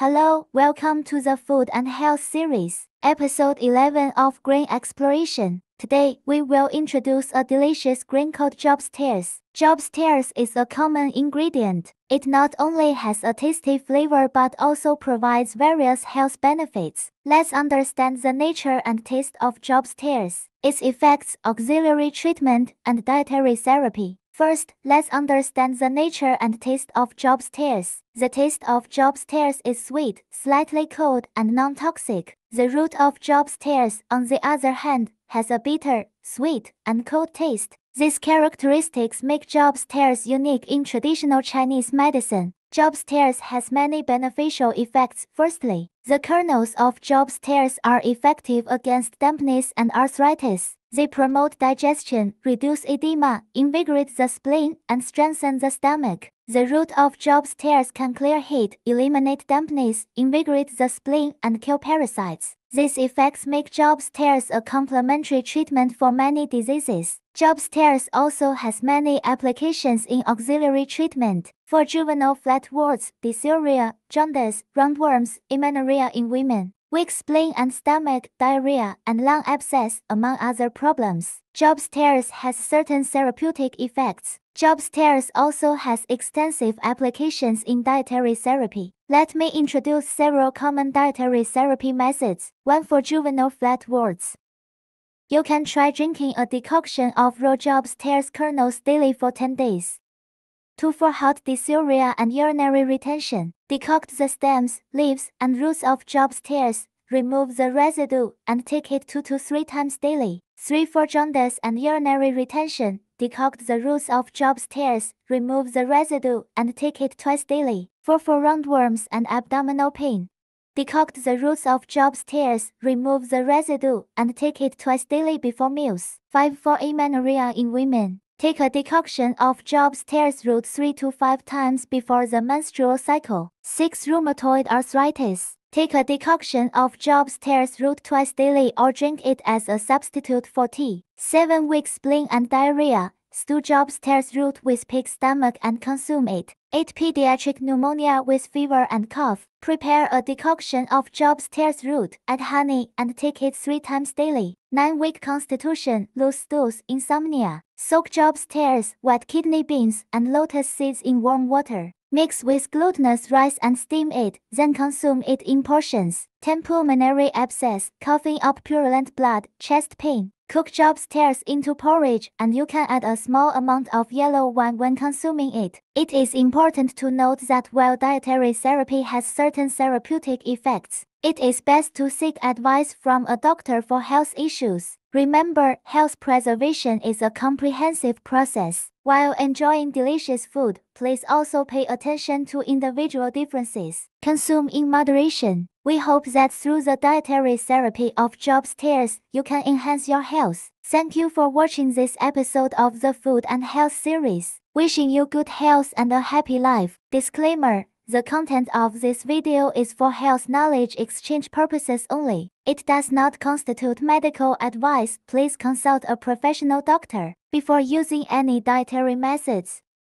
Hello, welcome to the Food and Health series, episode 11 of Grain Exploration. Today, we will introduce a delicious grain called Jaundice. Jaundice is a common ingredient. It not only has a tasty flavor but also provides various health benefits. Let's understand the nature and taste of Jaundice, its effects, auxiliary treatment, and dietary therapy. First, let's understand the nature and taste of Jaundice. The taste of Jaundice is sweet, slightly cold, and non-toxic. The root of Jaundice, on the other hand, has a bitter, sweet, and cold taste. These characteristics make Jaundice unique in traditional Chinese medicine. Jaundice has many beneficial effects. Firstly, the kernels of Jaundice are effective against dampness and arthritis. They promote digestion, reduce edema, invigorate the spleen, and strengthen the stomach. The root of Jaundice can clear heat, eliminate dampness, invigorate the spleen, and kill parasites. These effects make Jaundice a complementary treatment for many diseases. Jaundice also has many applications in auxiliary treatment. For juvenile flat warts, dysuria, jaundice, roundworms, amenorrhea in women, weak spleen and stomach, diarrhea, and lung abscess, among other problems. Jaundice has certain therapeutic effects. Jaundice also has extensive applications in dietary therapy. Let me introduce several common dietary therapy methods. 1 for juvenile flat warts. You can try drinking a decoction of raw Jaundice kernels daily for 10 days. 2 for hot dysuria and urinary retention. Decoct the stems, leaves, and roots of Jaundice, remove the residue, and take it 2 to 3 times daily. 3 for jaundice and urinary retention. Decoct the roots of Jaundice, remove the residue, and take it twice daily. 4 for roundworms and abdominal pain. Decoct the roots of Jaundice, remove the residue, and take it twice daily before meals. 5 for amenorrhea in women. Take a decoction of Jaundice root 3 to 5 times before the menstrual cycle. 6 rheumatoid arthritis. Take a decoction of Jaundice root twice daily or drink it as a substitute for tea. 7 weak spleen and diarrhea. Stew Jaundice root with pig stomach and consume it. 8 pediatric pneumonia with fever and cough. Prepare a decoction of Jaundice root, add honey, and take it 3 times daily. 9 weak constitution, loose stools, insomnia. Soak Jaundice, wet kidney beans, and lotus seeds in warm water. Mix with glutinous rice and steam it, then consume it in portions. 10 pulmonary abscess, coughing up purulent blood, chest pain. Cook Jaundice into porridge, and you can add a small amount of yellow wine when consuming it. It is important to note that while dietary therapy has certain therapeutic effects, it is best to seek advice from a doctor for health issues. Remember, health preservation is a comprehensive process. While enjoying delicious food, please also pay attention to individual differences. Consume in moderation. We hope that through the dietary therapy of Jaundice, you can enhance your health. Thank you for watching this episode of the Food and Health series. Wishing you good health and a happy life. Disclaimer: the content of this video is for health knowledge exchange purposes only. It does not constitute medical advice. Please consult a professional doctor before using any dietary methods.